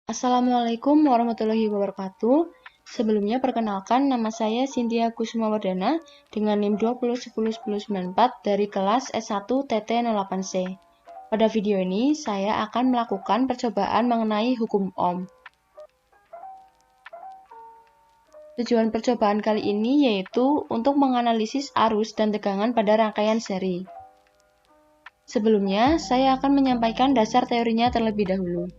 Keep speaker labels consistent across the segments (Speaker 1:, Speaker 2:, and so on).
Speaker 1: Assalamualaikum warahmatullahi wabarakatuh. Sebelumnya perkenalkan nama saya Cynthia Kusumawardana dengan NIM 20101094 dari kelas S1 TT08C. Pada video ini saya akan melakukan percobaan mengenai hukum Ohm. Tujuan percobaan kali ini yaitu untuk menganalisis arus dan tegangan pada rangkaian seri. Sebelumnya, saya akan menyampaikan dasar teorinya terlebih dahulu.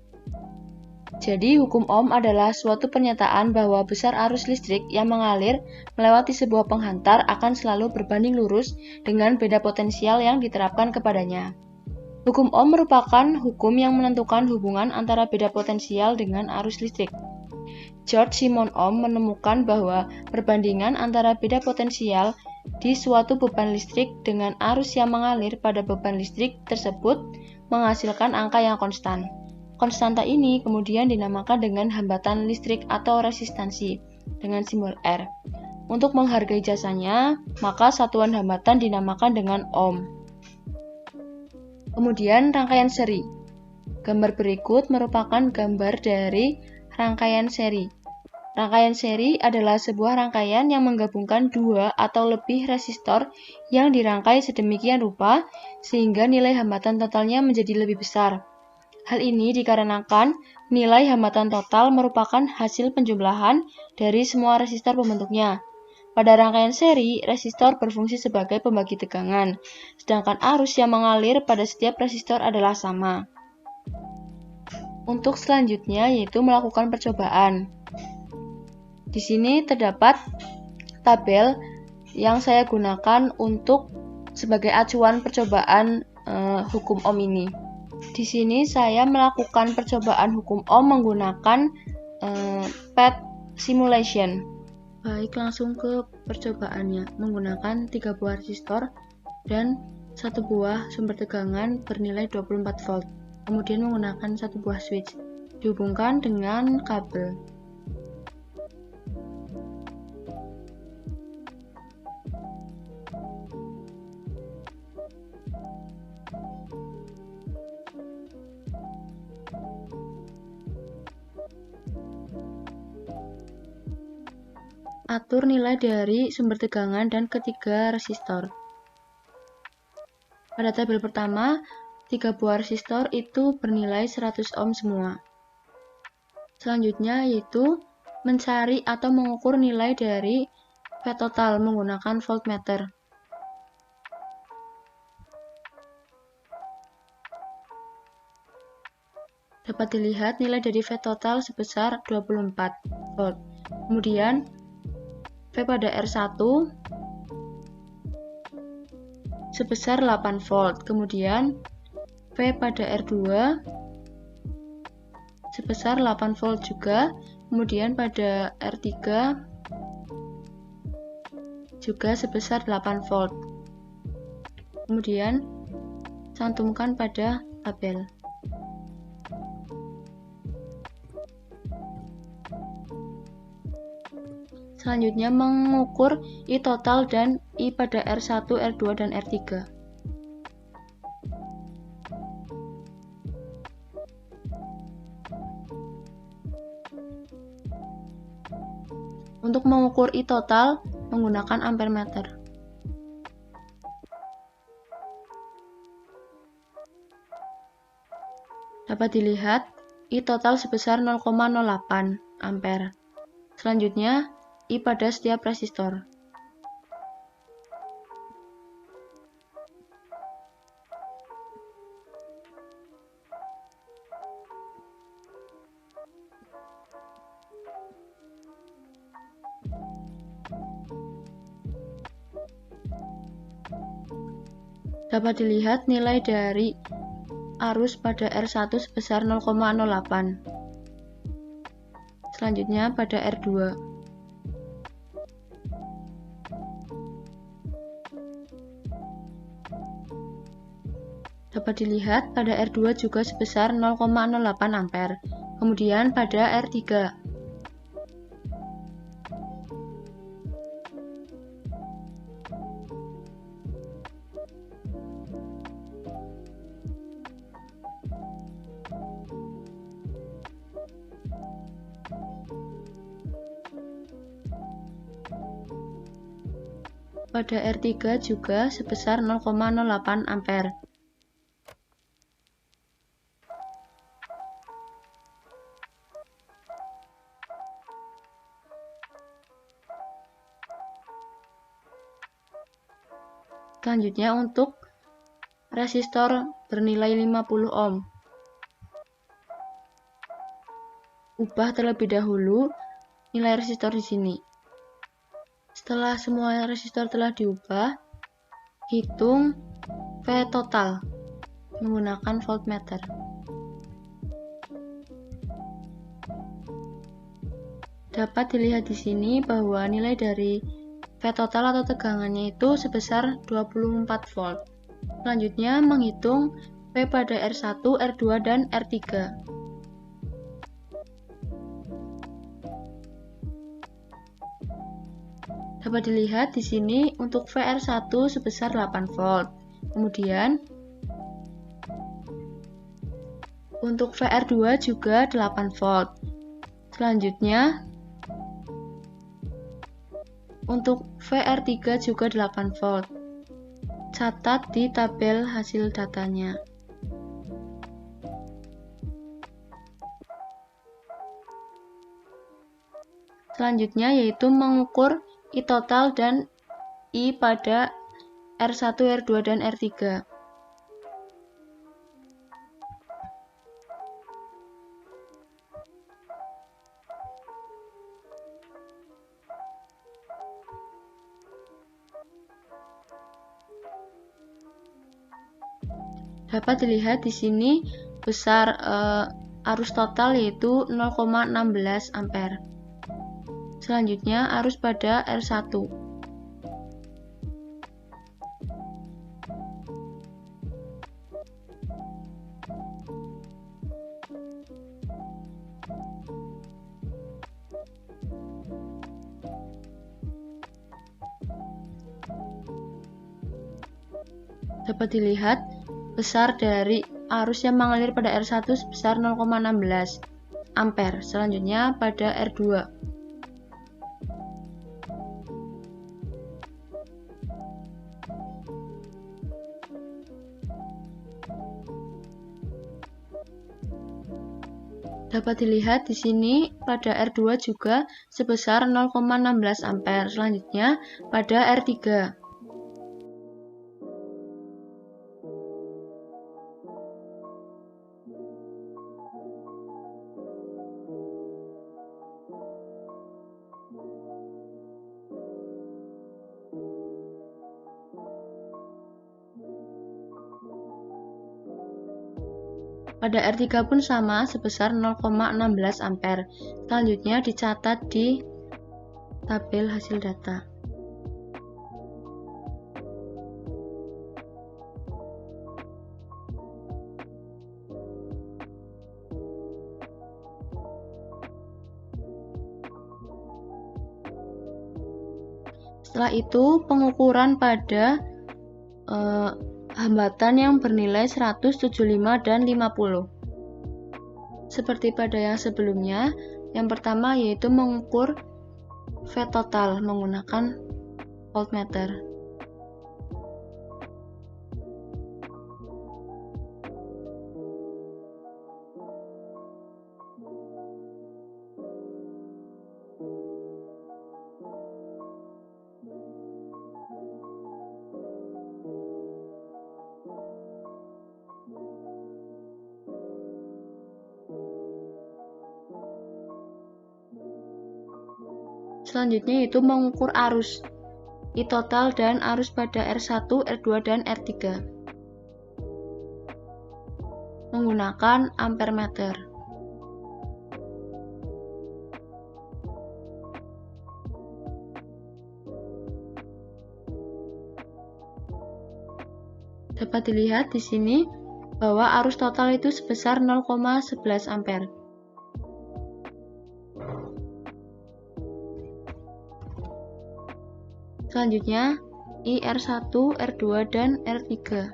Speaker 1: Jadi, hukum Ohm adalah suatu pernyataan bahwa besar arus listrik yang mengalir melewati sebuah penghantar akan selalu berbanding lurus dengan beda potensial yang diterapkan kepadanya. Hukum Ohm merupakan hukum yang menentukan hubungan antara beda potensial dengan arus listrik. George Simon Ohm menemukan bahwa perbandingan antara beda potensial di suatu beban listrik dengan arus yang mengalir pada beban listrik tersebut menghasilkan angka yang konstan. Konstanta ini kemudian dinamakan dengan hambatan listrik atau resistansi dengan simbol R. Untuk menghargai jasanya, maka satuan hambatan dinamakan dengan ohm. Kemudian rangkaian seri. Gambar berikut merupakan gambar dari rangkaian seri. Rangkaian seri adalah sebuah rangkaian yang menggabungkan dua atau lebih resistor yang dirangkai sedemikian rupa sehingga nilai hambatan totalnya menjadi lebih besar. Hal ini dikarenakan nilai hambatan total merupakan hasil penjumlahan dari semua resistor pembentuknya. Pada rangkaian seri, resistor berfungsi sebagai pembagi tegangan, sedangkan arus yang mengalir pada setiap resistor adalah sama. Untuk selanjutnya yaitu melakukan percobaan. Di sini terdapat tabel yang saya gunakan untuk sebagai acuan percobaan hukum Ohm ini. Di sini saya melakukan percobaan hukum Ohm menggunakan PET simulation. Baik, langsung ke percobaannya. Menggunakan 3 buah resistor dan 1 buah sumber tegangan bernilai 24 volt. Kemudian menggunakan 1 buah switch. Dihubungkan dengan kabel. Atur nilai dari sumber tegangan dan ketiga resistor. Pada tabel pertama, 3 buah resistor itu bernilai 100 ohm semua. Selanjutnya yaitu mencari atau mengukur nilai dari V total menggunakan voltmeter. Dapat dilihat nilai dari V total sebesar 24 volt. Kemudian V pada R1 sebesar 8 volt. Kemudian V pada R2 sebesar 8 volt juga. Kemudian pada R3 juga sebesar 8 volt. Kemudian cantumkan pada tabel. Selanjutnya mengukur I total dan I pada R1, R2, dan R3. Untuk mengukur I total menggunakan ampere meter. Dapat dilihat I total sebesar 0,08 ampere. Selanjutnya I pada setiap resistor. Dapat dilihat nilai dari arus pada R1 sebesar 0,08. Selanjutnya pada R2. Dapat dilihat pada R2 juga sebesar 0,08 ampere. Kemudian pada R3. pada R3 juga sebesar 0,08 ampere. Selanjutnya untuk resistor bernilai 50 ohm. Ubah terlebih dahulu nilai resistor di sini. Setelah semua resistor telah diubah, hitung V total menggunakan voltmeter. Dapat dilihat di sini bahwa nilai dari V total atau tegangannya itu sebesar 24 volt. Selanjutnya menghitung V pada R1, R2, dan R3. Dapat dilihat di sini untuk VR1 sebesar 8 volt. Kemudian untuk VR2 juga 8 volt. Selanjutnya untuk VR3 juga 8 volt. Catat di tabel hasil datanya. Selanjutnya yaitu mengukur I total dan I pada R1, R2, dan R3. Dapat dilihat di sini besar arus total yaitu 0,16 ampere. Selanjutnya arus pada R1. Dapat dilihat besar dari arus yang mengalir pada R1 sebesar 0,16 ampere. Selanjutnya pada R2. Dapat dilihat di sini pada R2 juga sebesar 0,16 ampere. Selanjutnya pada R3. Pada R3 pun sama sebesar 0,16 ampere. Selanjutnya dicatat di tabel hasil data. Setelah itu pengukuran pada hambatan yang bernilai 175 dan 50. Seperti pada yang sebelumnya, yang pertama yaitu mengukur V total menggunakan voltmeter. Selanjutnya yaitu mengukur arus I total dan arus pada R1, R2, dan R3 menggunakan ampermeter. Dapat dilihat di sini bahwa arus total itu sebesar 0,11 ampere. Selanjutnya, IR1, R2, dan R3.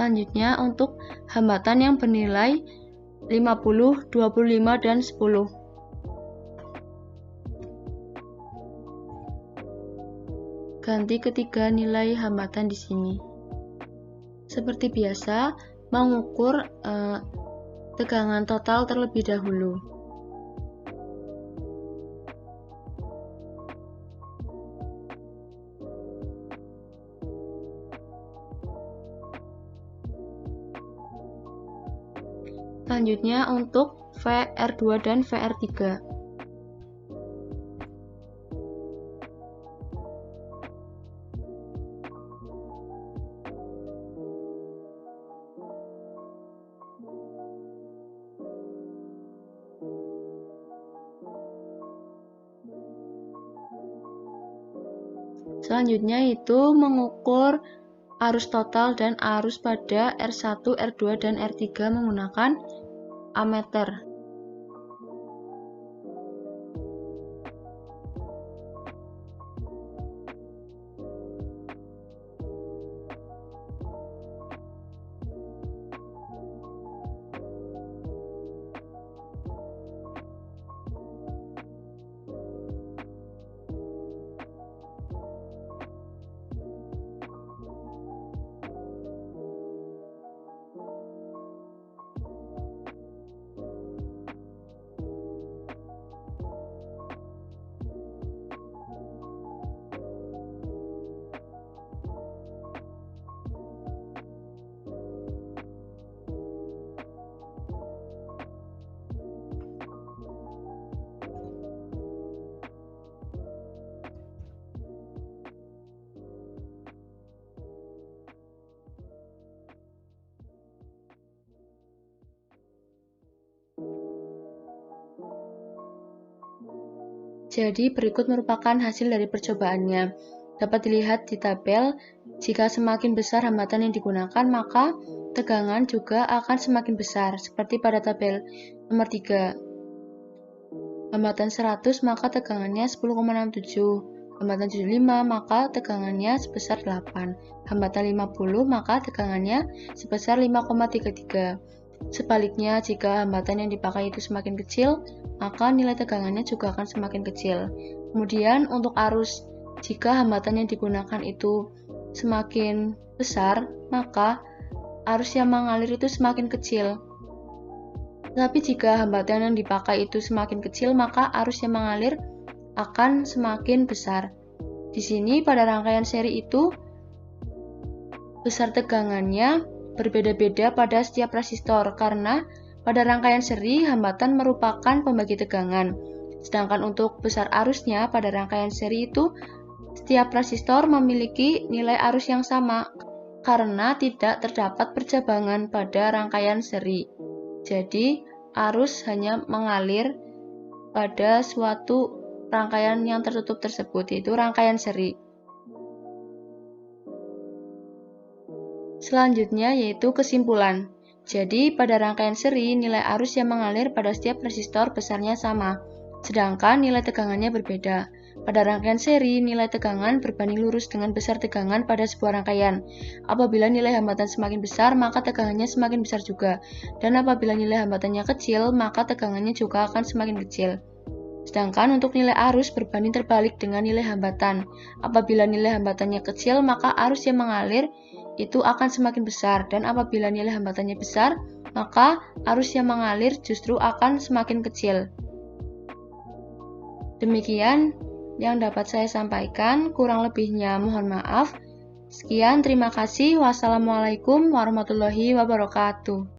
Speaker 1: Selanjutnya untuk hambatan yang bernilai 50, 25, dan 10. Ganti ketiga nilai hambatan di sini. Seperti biasa, mengukur tegangan total terlebih dahulu. Selanjutnya untuk VR2 dan VR3. Selanjutnya itu mengukur arus total dan arus pada R1, R2, dan R3 menggunakan ammeter. Jadi berikut merupakan hasil dari percobaannya. Dapat dilihat di tabel, jika semakin besar hambatan yang digunakan, maka tegangan juga akan semakin besar, seperti pada tabel nomor 3. Hambatan 100 maka tegangannya 10,67. Hambatan 75 maka tegangannya sebesar 8. Hambatan 50 maka tegangannya sebesar 5,33. Sebaliknya, jika hambatan yang dipakai itu semakin kecil, maka nilai tegangannya juga akan semakin kecil. Kemudian untuk arus, jika hambatan yang digunakan itu semakin besar, maka arus yang mengalir itu semakin kecil. Tapi jika hambatan yang dipakai itu semakin kecil, maka arus yang mengalir akan semakin besar. Di sini pada rangkaian seri itu, besar tegangannya berbeda-beda pada setiap resistor karena pada rangkaian seri hambatan merupakan pembagi tegangan. Sedangkan untuk besar arusnya pada rangkaian seri itu setiap resistor memiliki nilai arus yang sama karena tidak terdapat percabangan pada rangkaian seri. Jadi arus hanya mengalir pada suatu rangkaian yang tertutup tersebut, yaitu rangkaian seri. Selanjutnya yaitu kesimpulan. Jadi pada rangkaian seri nilai arus yang mengalir pada setiap resistor besarnya sama, sedangkan nilai tegangannya berbeda. Pada rangkaian seri nilai tegangan berbanding lurus dengan besar tegangan pada sebuah rangkaian. Apabila nilai hambatan semakin besar, maka tegangannya semakin besar juga. Dan apabila nilai hambatannya kecil, maka tegangannya juga akan semakin kecil. Sedangkan untuk nilai arus berbanding terbalik dengan nilai hambatan. Apabila nilai hambatannya kecil, maka arus yang mengalir itu akan semakin besar, dan apabila nilai hambatannya besar, maka arus yang mengalir justru akan semakin kecil. Demikian yang dapat saya sampaikan, kurang lebihnya mohon maaf. Sekian, terima kasih. Wassalamualaikum warahmatullahi wabarakatuh.